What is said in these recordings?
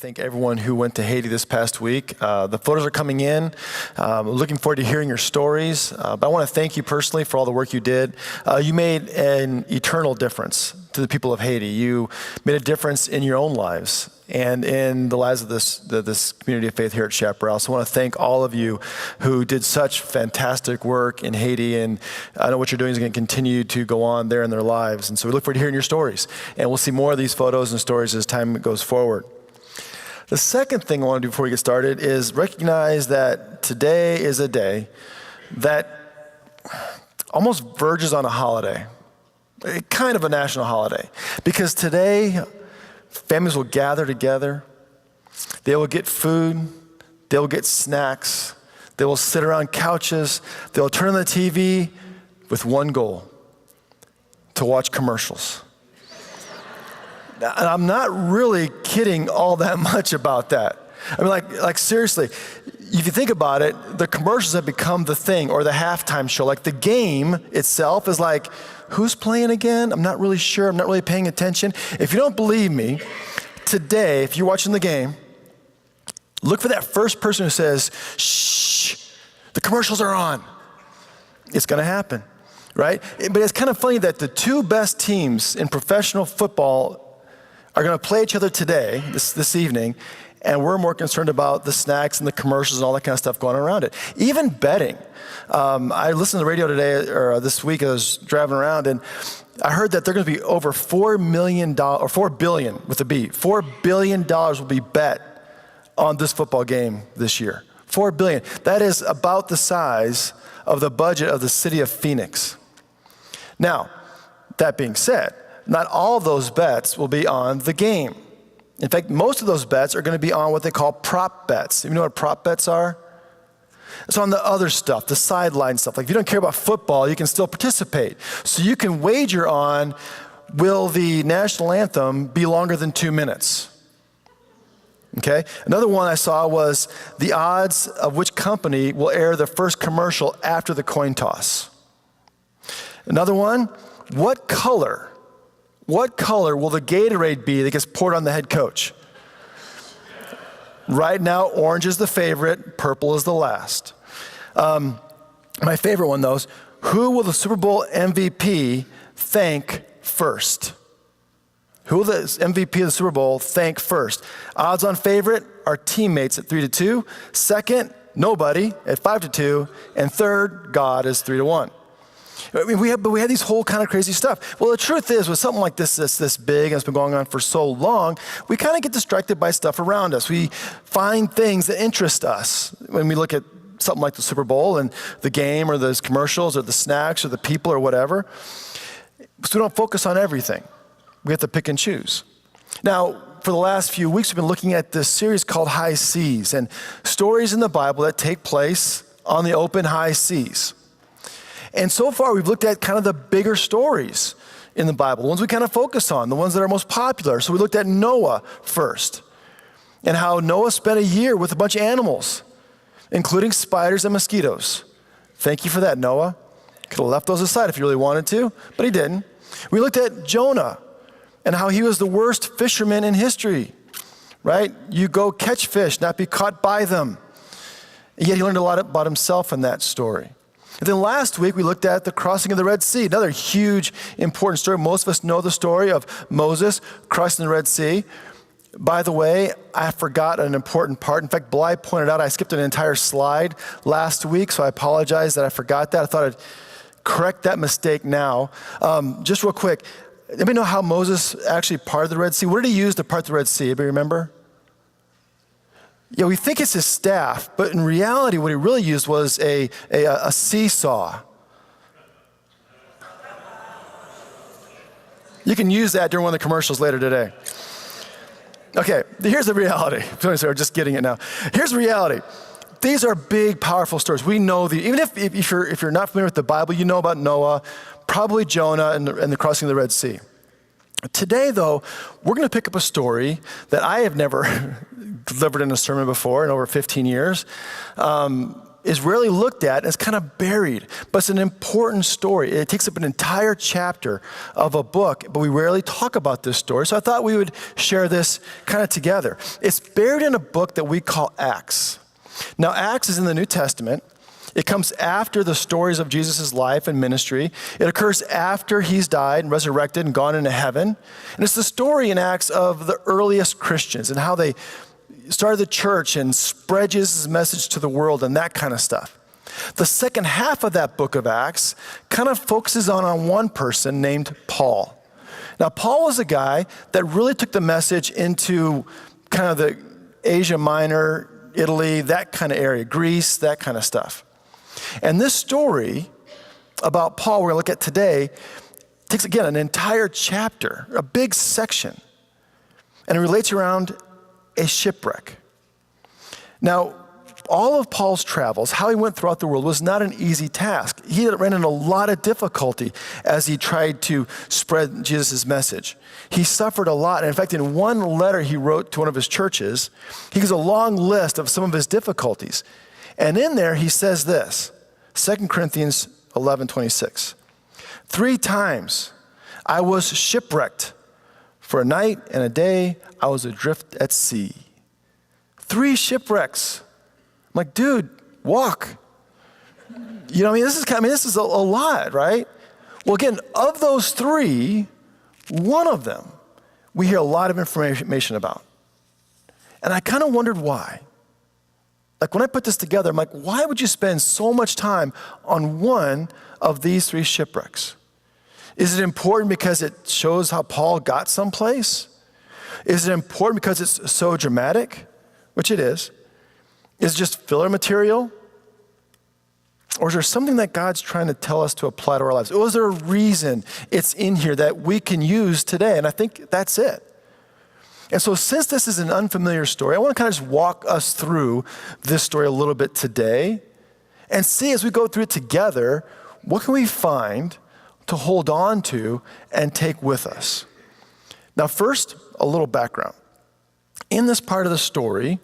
thank everyone who went to Haiti this past week. The photos are coming in. Looking forward to hearing your stories. But I want to thank you personally for all the work you did. You made an eternal difference to the people of Haiti. You made a difference in your own lives and in the lives of this community of faith here at Shipwrecked. I also want to thank all of you who did such fantastic work in Haiti, and I know what you're doing is going to continue to go on there in their lives. And so we look forward to hearing your stories, and we'll see more of these photos and stories as time goes forward. The second thing I want to do before we get started is recognize that today is a day that almost verges on a holiday, kind of a national holiday, because today families will gather together, they will get food, they will get snacks, they will sit around couches, they will turn on the TV with one goal: to watch commercials. And I'm not really kidding all that much about that. I mean, like seriously, if you think about it, the commercials have become the thing, or the halftime show. Like the game itself is like, who's playing again? I'm not really sure. I'm not really paying attention. If you don't believe me, today, if you're watching the game, look for that first person who says, shh, the commercials are on. It's going to happen, right? But it's kind of funny that the two best teams in professional football are going to play each other today, this evening, and we're more concerned about the snacks and the commercials and all that kind of stuff going around it. Even betting. I listened to the radio today, or this week, I was driving around, and I heard that they're going to be over $4 million, or $4 billion with a B. $4 billion will be bet on this football game this year. $4 billion. That is about the size of the budget of the city of Phoenix. Now, that being said, not all of those bets will be on the game. In fact, most of those bets are going to be on what they call prop bets. You know what prop bets are? It's on the other stuff, the sideline stuff. Like if you don't care about football, you can still participate. So you can wager on, will the national anthem be longer than 2 minutes? Okay? Another one I saw was the odds of which company will air the first commercial after the coin toss. Another one, what color will the Gatorade be that gets poured on the head coach? Right now, orange is the favorite, purple is the last. My favorite one, though, is who will the Super Bowl MVP thank first? Who will the MVP of the Super Bowl thank first? Odds on favorite are teammates at 3-2. Second, nobody at 5-2. And third, God is 3-1. I mean, we had these whole kind of crazy stuff. Well, the truth is, with something like this big, and it's been going on for so long, we kind of get distracted by stuff around us. We find things that interest us when we look at something like the Super Bowl and the game, or those commercials, or the snacks, or the people, or whatever. So we don't focus on everything. We have to pick and choose. Now, for the last few weeks, we've been looking at this series called High Seas, and stories in the Bible that take place on the open high seas. And so far, we've looked at kind of the bigger stories in the Bible, the ones we kind of focus on, the ones that are most popular. So we looked at Noah first, and how Noah spent a year with a bunch of animals, including spiders and mosquitoes. Thank you for that, Noah. Could have left those aside if you really wanted to, but he didn't. We looked at Jonah and how he was the worst fisherman in history, right? You go catch fish, not be caught by them. And yet he learned a lot about himself in that story. And then last week, we looked at the crossing of the Red Sea, another huge, important story. Most of us know the story of Moses crossing the Red Sea. By the way, I forgot an important part. In fact, Bly pointed out I skipped an entire slide last week, so I apologize that I forgot that. I thought I'd correct that mistake now. Just real quick, anybody know how Moses actually parted the Red Sea? What did he use to part the Red Sea? Anybody remember? Yeah, we think it's his staff, but in reality, what he really used was a seesaw. You can use that during one of the commercials later today. Okay, here's the reality. Sorry, just getting it now. Here's the reality. These are big, powerful stories. We know even if you're not familiar with the Bible, you know about Noah, probably Jonah, and the crossing of the Red Sea. Today, though, we're going to pick up a story that I have never delivered in a sermon before in over 15 years. is rarely looked at and it's kind of buried, but it's an important story. It takes up an entire chapter of a book, but we rarely talk about this story. So I thought we would share this kind of together. It's buried in a book that we call Acts. Now, Acts is in the New Testament. It comes after the stories of Jesus' life and ministry. It occurs after he's died and resurrected and gone into heaven. And it's the story in Acts of the earliest Christians and how they started the church and spread Jesus' message to the world and that kind of stuff. The second half of that book of Acts kind of focuses on one person named Paul. Now, Paul was a guy that really took the message into kind of the Asia Minor, Italy, that kind of area, Greece, that kind of stuff. And this story about Paul we're going to look at today takes, again, an entire chapter, a big section, and it relates around a shipwreck. Now, all of Paul's travels, how he went throughout the world, was not an easy task. He ran into a lot of difficulty as he tried to spread Jesus' message. He suffered a lot. And in fact, in one letter he wrote to one of his churches, he gives a long list of some of his difficulties. And in there he says this, 2 Corinthians 11:26. 3 times I was shipwrecked. For a night and a day, I was adrift at sea. 3 shipwrecks. I'm like, dude, walk. You know, this is a lot, right? Well, again, of those 3, one of them we hear a lot of information about. And I kind of wondered why. Like when I put this together, I'm like, why would you spend so much time on one of these 3 shipwrecks? Is it important because it shows how Paul got someplace? Is it important because it's so dramatic? Which it is. Is it just filler material? Or is there something that God's trying to tell us to apply to our lives? Or is there a reason it's in here that we can use today? And I think that's it. And so since this is an unfamiliar story, I want to kind of just walk us through this story a little bit today and see as we go through it together, what can we find to hold on to and take with us. Now first, a little background. In this part of the story,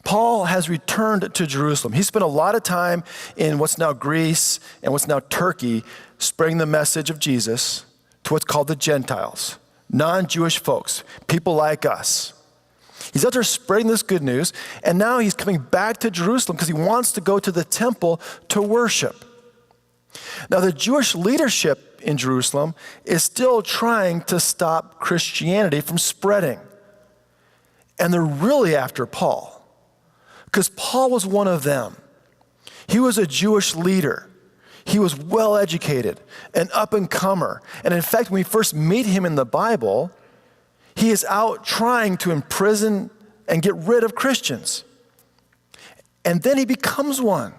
Paul has returned to Jerusalem. He spent a lot of time in what's now Greece and what's now Turkey, spreading the message of Jesus to what's called the Gentiles, non-Jewish folks, people like us. He's out there spreading this good news, and now he's coming back to Jerusalem because he wants to go to the temple to worship. Now, the Jewish leadership in Jerusalem is still trying to stop Christianity from spreading. And they're really after Paul, because Paul was one of them. He was a Jewish leader. He was well-educated, an up-and-comer. And in fact, when we first meet him in the Bible, he is out trying to imprison and get rid of Christians. And then he becomes one.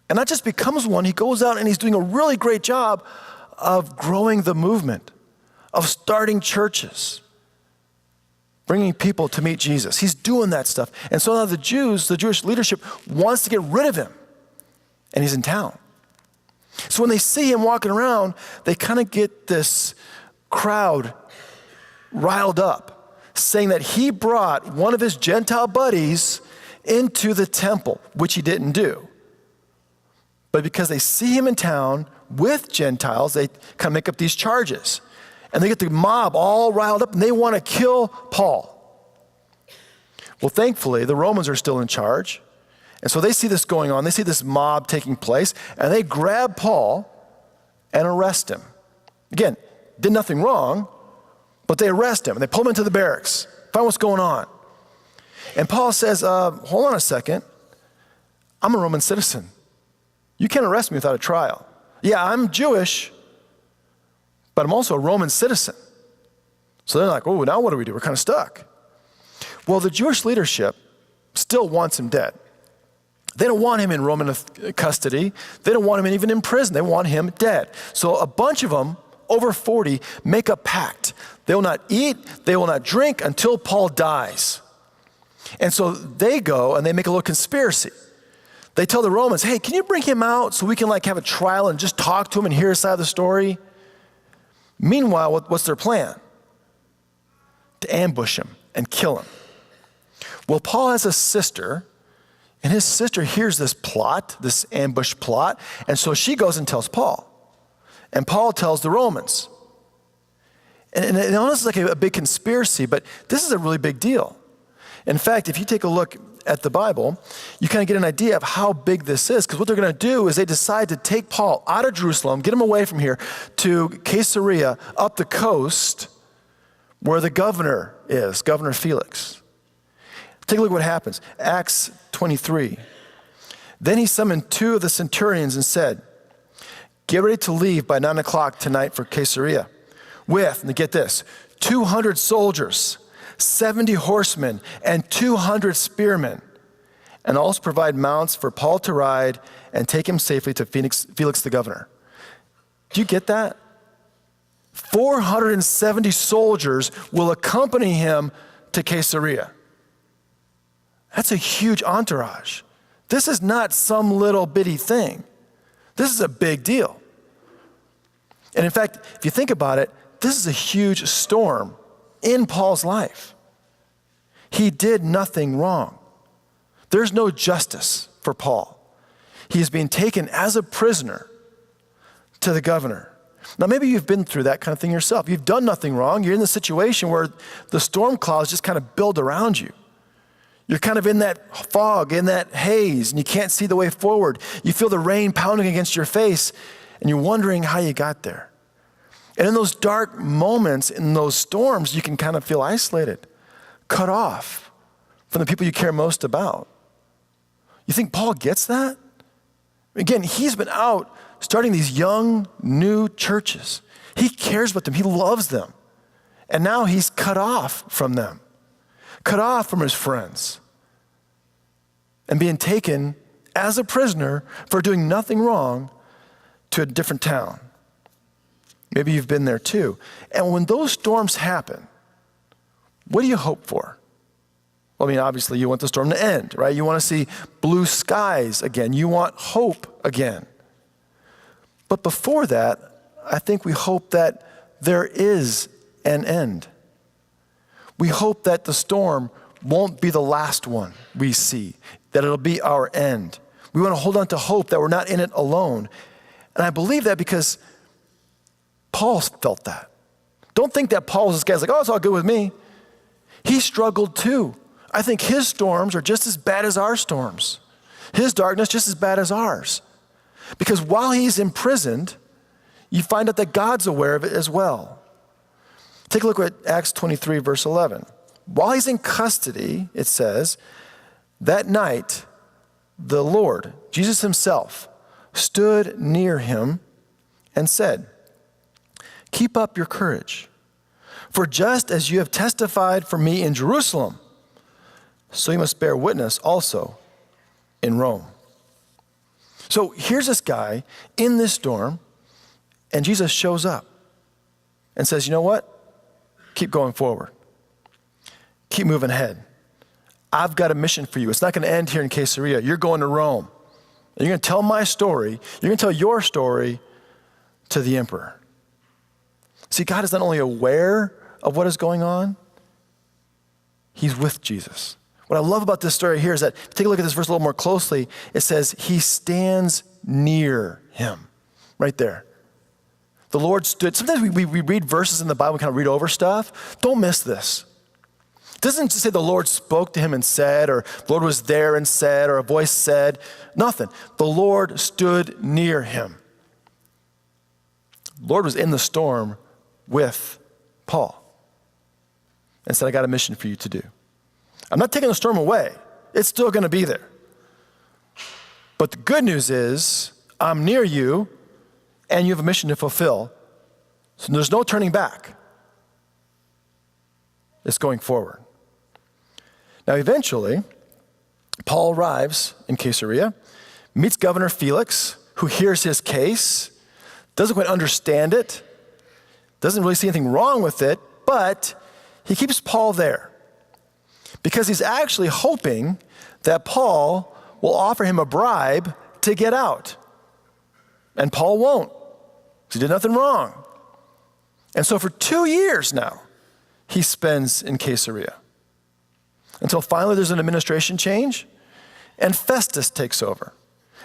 And not just becomes one, he goes out and he's doing a really great job of growing the movement, of starting churches, bringing people to meet Jesus. He's doing that stuff. And so now the Jewish leadership wants to get rid of him. And he's in town. So when they see him walking around, they kind of get this crowd riled up, saying that he brought one of his Gentile buddies into the temple, which he didn't do. But because they see him in town with Gentiles, they kind of make up these charges. And they get the mob all riled up and they want to kill Paul. Well, thankfully, the Romans are still in charge. And so they see this going on. They see this mob taking place and they grab Paul and arrest him. Again, did nothing wrong, but they arrest him and they pull him into the barracks, find what's going on. And Paul says, hold on a second. I'm a Roman citizen. You can't arrest me without a trial. Yeah, I'm Jewish, but I'm also a Roman citizen. So they're like, oh, now what do we do? We're kind of stuck. Well, the Jewish leadership still wants him dead. They don't want him in Roman custody. They don't want him even in prison. They want him dead. So a bunch of them, over 40, make a pact. They will not eat, they will not drink until Paul dies. And so they go and they make a little conspiracy. They tell the Romans, hey, can you bring him out so we can have a trial and just talk to him and hear his side of the story? Meanwhile, what's their plan? To ambush him and kill him. Well, Paul has a sister. And his sister hears this plot, this ambush plot, and so she goes and tells Paul. And Paul tells the Romans. And it almost is like a big conspiracy, but this is a really big deal. In fact, if you take a look at the Bible, you kind of get an idea of how big this is, because what they're going to do is they decide to take Paul out of Jerusalem, get him away from here to Caesarea, up the coast where the governor is, Governor Felix. Take a look at what happens. Acts 23. Then he summoned 2 of the centurions and said, "Get ready to leave by 9 o'clock tonight for Caesarea with," and get this, 200 soldiers, 70 horsemen, and 200 spearmen, and also provide mounts for Paul to ride and take him safely to Felix the governor. Do you get that? 470 soldiers will accompany him to Caesarea. That's a huge entourage. This is not some little bitty thing. This is a big deal. And in fact, if you think about it, this is a huge storm in Paul's life. He did nothing wrong. There's no justice for Paul. He is being taken as a prisoner to the governor. Now, maybe you've been through that kind of thing yourself. You've done nothing wrong. You're in the situation where the storm clouds just kind of build around you. You're kind of in that fog, in that haze, and you can't see the way forward. You feel the rain pounding against your face, and you're wondering how you got there. And in those dark moments, in those storms, you can kind of feel isolated, cut off from the people you care most about. You think Paul gets that? Again, he's been out starting these young, new churches. He cares about them. He loves them. And now he's cut off from them, cut off from his friends, and being taken as a prisoner for doing nothing wrong to a different town. Maybe you've been there too. And when those storms happen, what do you hope for? Well, I mean, obviously you want the storm to end, right? You want to see blue skies again. You want hope again. But before that, I think we hope that there is an end. We hope that the storm won't be the last one we see, that it'll be our end. We want to hold on to hope that we're not in it alone. And I believe that because Paul felt that. Don't think that Paul was this guy's like, oh, it's all good with me. He struggled too. I think his storms are just as bad as our storms. His darkness just as bad as ours. Because while he's imprisoned, you find out that God's aware of it as well. Take a look at Acts 23, verse 11. While he's in custody, it says, that night, the Lord, Jesus himself, stood near him and said, "Keep up your courage, for just as you have testified for me in Jerusalem, so you must bear witness also in Rome." So here's this guy in this storm, and Jesus shows up and says, you know what? Keep going forward. Keep moving ahead. I've got a mission for you. It's not going to end here in Caesarea. You're going to Rome. And you're going to tell my story. You're going to tell your story to the emperor. See, God is not only aware of what is going on, he's with Jesus. What I love about this story here is that, take a look at this verse a little more closely. It says, he stands near him, right there. The Lord stood. Sometimes we read verses in the Bible and kind of read over stuff. Don't miss this. It doesn't just say the Lord spoke to him and said, or the Lord was there and said, or a voice said. Nothing. The Lord stood near him. The Lord was in the storm with Paul and said, I got a mission for you to do. I'm not taking the storm away. It's still going to be there. But the good news is I'm near you and you have a mission to fulfill. So there's no turning back. It's going forward. Now, eventually, Paul arrives in Caesarea, meets Governor Felix, who hears his case, doesn't quite understand it, doesn't really see anything wrong with it, but he keeps Paul there because he's actually hoping that Paul will offer him a bribe to get out. And Paul won't, because he did nothing wrong. And so for 2 years now, he spends in Caesarea until finally there's an administration change And Festus takes over.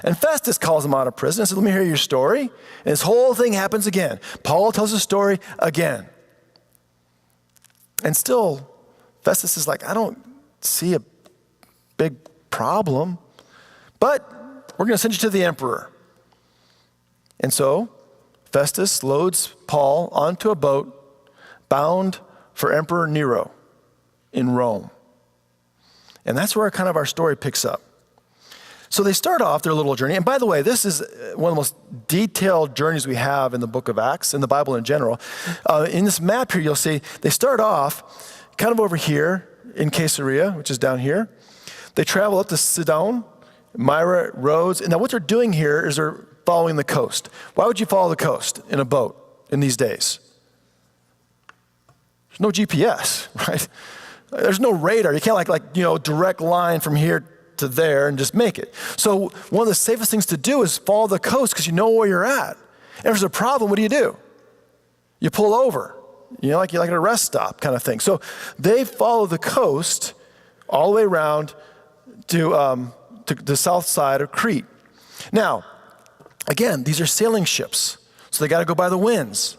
And Festus calls him out of prison and says, let me hear your story. And this whole thing happens again. Paul tells his story again. And still, Festus is like, I don't see a big problem, but we're going to send you to the emperor. And so Festus loads Paul onto a boat bound for Emperor Nero in Rome. And that's where kind of our story picks up. So they start off their little journey. And by the way, this is one of the most detailed journeys we have in the book of Acts, in the Bible in general. In this map here, you'll see they start off kind of over here in Caesarea, which is down here. They travel up to Sidon, Myra, Rhodes. And now what they're doing here is they're following the coast. Why would you follow the coast in a boat in these days? There's no GPS, right? There's no radar. You can't direct line from here to there and just make it. So one of the safest things to do is follow the coast because you know where you're at. And if there's a problem, what do? You pull over, like a rest stop kind of thing. So they follow the coast all the way around to the south side of Crete. Now, again, these are sailing ships, so they got to go by the winds.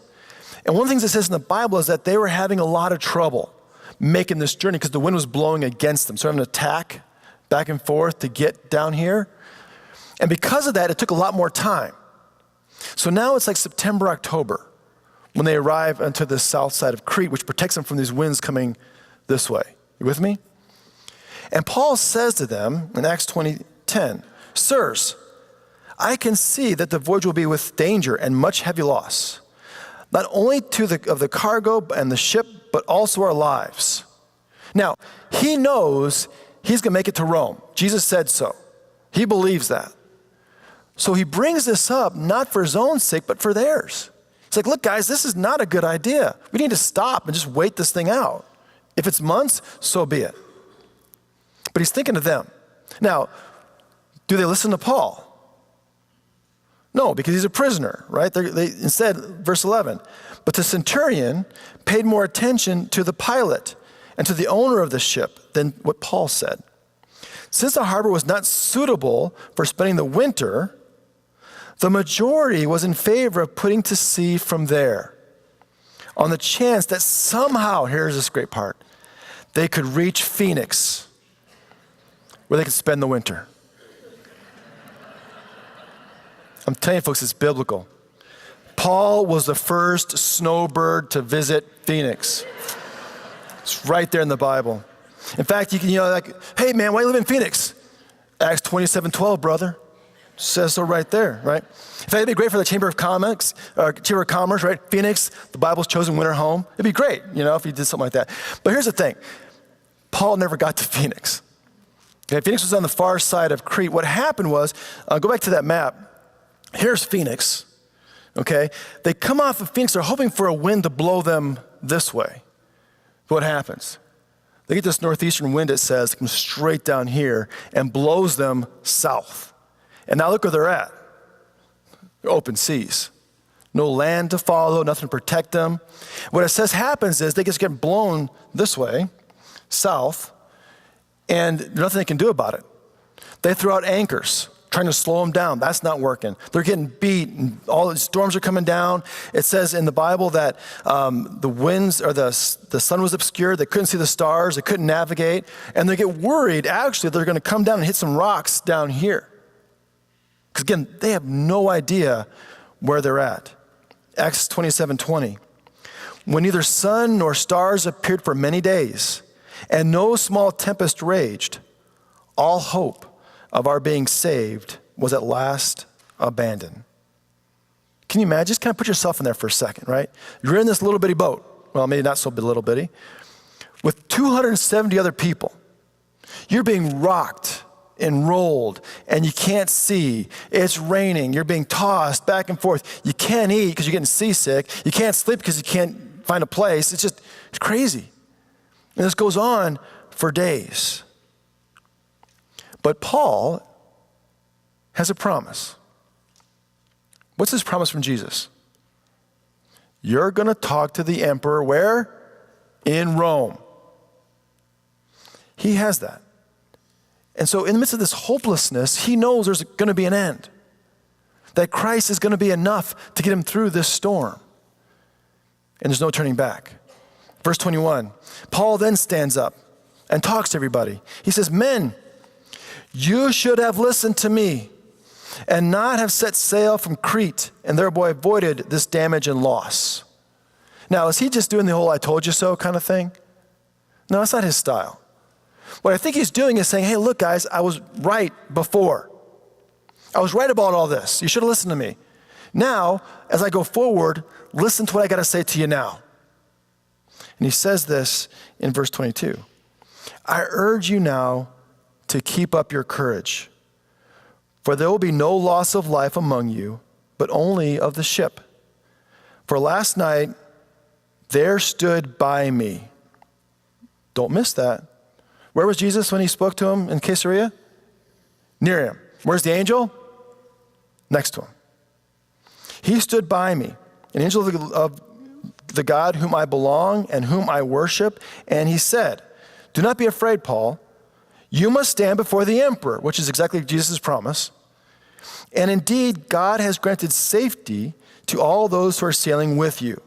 And one of the things it says in the Bible is that they were having a lot of trouble making this journey because the wind was blowing against them. So having to tack back and forth to get down here. And because of that, it took a lot more time. So now it's like September, October, when they arrive onto the south side of Crete, which protects them from these winds coming this way. You with me? And Paul says to them in Acts 20:10, "Sirs, I can see that the voyage will be with danger and much heavy loss, not only of the cargo and the ship, but also our lives." Now, he knows he's going to make it to Rome. Jesus said so. He believes that. So he brings this up not for his own sake, but for theirs. It's like, look, guys, this is not a good idea. We need to stop and just wait this thing out. If it's months, so be it. But he's thinking of them. Now, do they listen to Paul? No, because he's a prisoner, right? Instead, verse 11, but the centurion paid more attention to the pilot and to the owner of the ship than what Paul said. Since the harbor was not suitable for spending the winter, the majority was in favor of putting to sea from there on the chance that somehow, here's this great part, they could reach Phoenix where they could spend the winter. I'm telling you, folks, it's biblical. Paul was the first snowbird to visit Phoenix. It's right there in the Bible. In fact, you can, hey man, why do you live in Phoenix? Acts 27:12, brother. Says so right there, right? In fact, it'd be great for the Chamber of Commerce, right? Phoenix, the Bible's chosen winter home. It'd be great, if you did something like that. But here's the thing. Paul never got to Phoenix. Okay, Phoenix was on the far side of Crete. What happened was, go back to that map. Here's Phoenix, okay? They come off of Phoenix. They're hoping for a wind to blow them this way. What happens? They get this northeastern wind, it says, that comes straight down here and blows them south. And now look where they're at. They're open seas. No land to follow, nothing to protect them. What it says happens is they just get blown this way, south, and nothing they can do about it. They throw out anchors, trying to slow them down. That's not working. They're getting beat, and all the storms are coming down. It says in the Bible that the winds, or the sun was obscured. They couldn't see the stars. They couldn't navigate. And they get worried, actually, they're going to come down and hit some rocks down here. Because again, they have no idea where they're at. Acts 27:20. When neither sun nor stars appeared for many days, and no small tempest raged, all hope of our being saved was at last abandoned. Can you imagine? Just kind of put yourself in there for a second, right? You're in this little bitty boat. Well, maybe not so little bitty. With 270 other people. You're being rocked and rolled, and you can't see. It's raining. You're being tossed back and forth. You can't eat because you're getting seasick. You can't sleep because you can't find a place. It's crazy. And this goes on for days. But Paul has a promise. What's his promise from Jesus? You're going to talk to the emperor where? In Rome. He has that. And so in the midst of this hopelessness, he knows there's going to be an end, that Christ is going to be enough to get him through this storm. And there's no turning back. Verse 21, Paul then stands up and talks to everybody. He says, men, you should have listened to me and not have set sail from Crete and thereby avoided this damage and loss. Now, is he just doing the whole I told you so kind of thing? No, that's not his style. What I think he's doing is saying, hey, look, guys, I was right before. I was right about all this. You should have listened to me. Now, as I go forward, listen to what I got to say to you now. And he says this in verse 22. I urge you now to keep up your courage, for there will be no loss of life among you, but only of the ship. For last night there stood by me. Don't miss that. Where was Jesus when he spoke to him in Caesarea? Near him. Where's the angel? Next to him. He stood by me, an angel of the God whom I belong and whom I worship. And he said, do not be afraid, Paul. You must stand before the emperor, which is exactly Jesus' promise. And indeed, God has granted safety to all those who are sailing with you.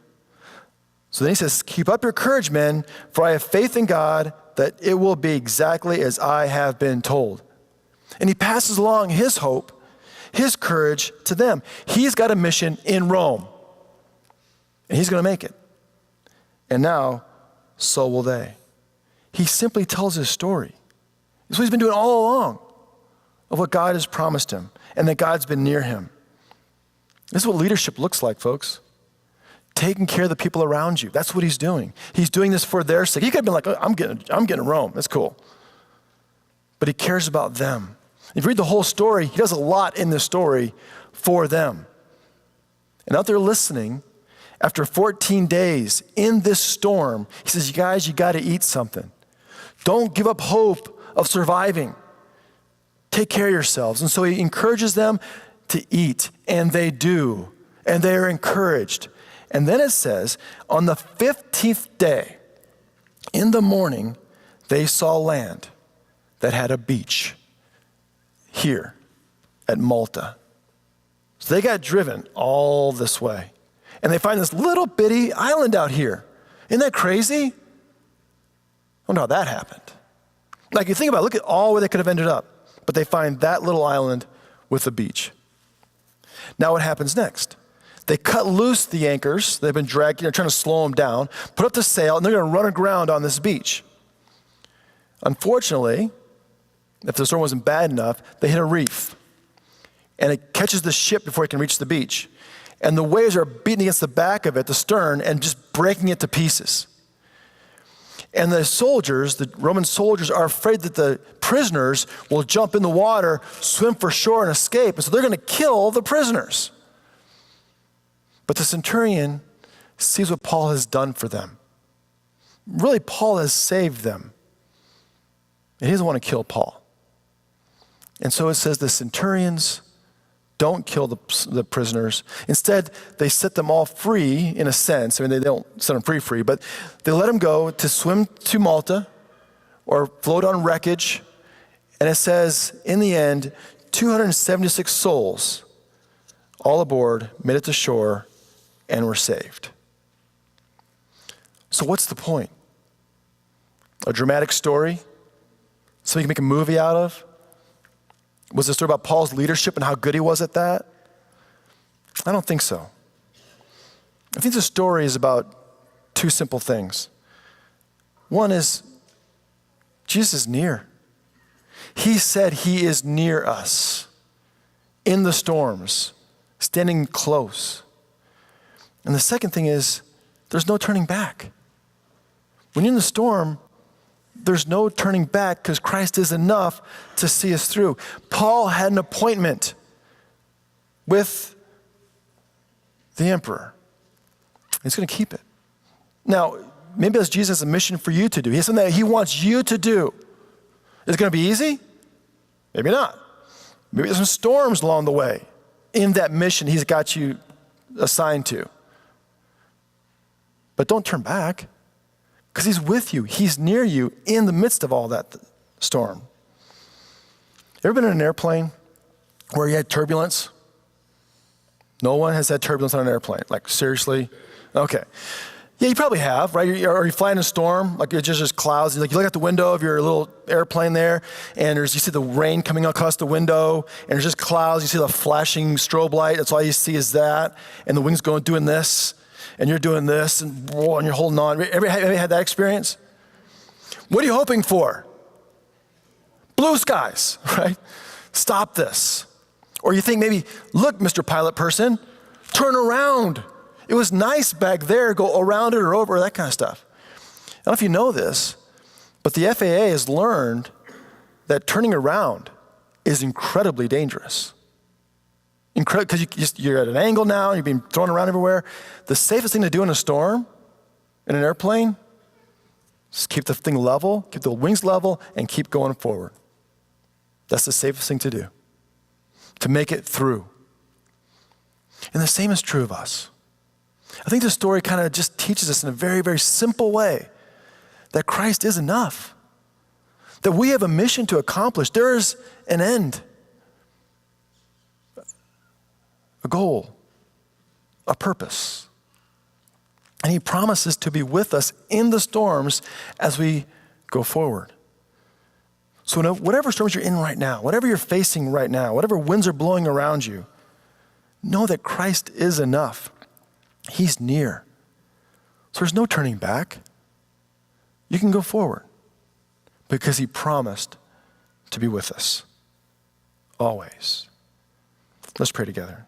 So then he says, keep up your courage, men, for I have faith in God that it will be exactly as I have been told. And he passes along his hope, his courage to them. He's got a mission in Rome, and he's going to make it. And now, so will they. He simply tells his story. It's what he's been doing all along, of what God has promised him and that God's been near him. This is what leadership looks like, folks. Taking care of the people around you. That's what he's doing. He's doing this for their sake. He could have been like, oh, I'm getting to Rome. That's cool. But he cares about them. If you read the whole story, he does a lot in this story for them. And out there listening, after 14 days in this storm, he says, you guys, you got to eat something. Don't give up hope of surviving. Take care of yourselves. And so he encourages them to eat, and they do, and they are encouraged. And then it says, on the 15th day, in the morning, they saw land that had a beach here at Malta. So they got driven all this way. And they find this little bitty island out here. Isn't that crazy? I wonder how that happened. Like you think about it, look at all where they could have ended up. But they find that little island with a beach. Now what happens next? They cut loose the anchors. They've been dragging, they're trying to slow them down, put up the sail, and they're going to run aground on this beach. Unfortunately, if the storm wasn't bad enough, they hit a reef. And it catches the ship before it can reach the beach. And the waves are beating against the back of it, the stern, and just breaking it to pieces. And the soldiers, the Roman soldiers, are afraid that the prisoners will jump in the water, swim for shore, and escape. And so they're going to kill the prisoners. But the centurion sees what Paul has done for them. Really, Paul has saved them. And he doesn't want to kill Paul. And so it says the centurions don't kill the prisoners. Instead, they set them all free in a sense. I mean, they don't set them free, but they let them go to swim to Malta or float on wreckage. And it says, in the end, 276 souls all aboard, made it to shore, and were saved. So what's the point? A dramatic story? Something you can make a movie out of? Was the story about Paul's leadership and how good he was at that? I don't think so. I think the story is about two simple things. One is, Jesus is near. He said he is near us in the storms, standing close. And the second thing is, there's no turning back. When you're in the storm, there's no turning back because Christ is enough to see us through. Paul had an appointment with the emperor. He's going to keep it. Now, maybe that's Jesus' a mission for you to do. He has something that he wants you to do. Is it going to be easy? Maybe not. Maybe there's some storms along the way in that mission he's got you assigned to. But don't turn back. Because he's with you. He's near you in the midst of all that storm. Ever been in an airplane where you had turbulence? No one has had turbulence on an airplane. Like, seriously? Okay. Yeah, you probably have, right? Or you fly in a storm, like it's just clouds. Like you look out the window of your little airplane there, and you see the rain coming across the window, and there's just clouds. You see the flashing strobe light. That's all you see is that, and the wings doing this, and you're doing this, and you're holding on. Have you had that experience? What are you hoping for? Blue skies, right? Stop this. Or you think maybe, look, Mr. Pilot person, turn around. It was nice back there, go around it or over, that kind of stuff. I don't know if you know this, but the FAA has learned that turning around is incredibly dangerous. Because you're at an angle now, you're being thrown around everywhere. The safest thing to do in a storm, in an airplane, is keep the thing level, keep the wings level, and keep going forward. That's the safest thing to do, to make it through. And the same is true of us. I think this story kind of just teaches us in a very, very simple way that Christ is enough, that we have a mission to accomplish. There is an end, a goal, a purpose. And he promises to be with us in the storms as we go forward. So whatever storms you're in right now, whatever you're facing right now, whatever winds are blowing around you, know that Christ is enough. He's near. So there's no turning back. You can go forward because he promised to be with us always. Let's pray together.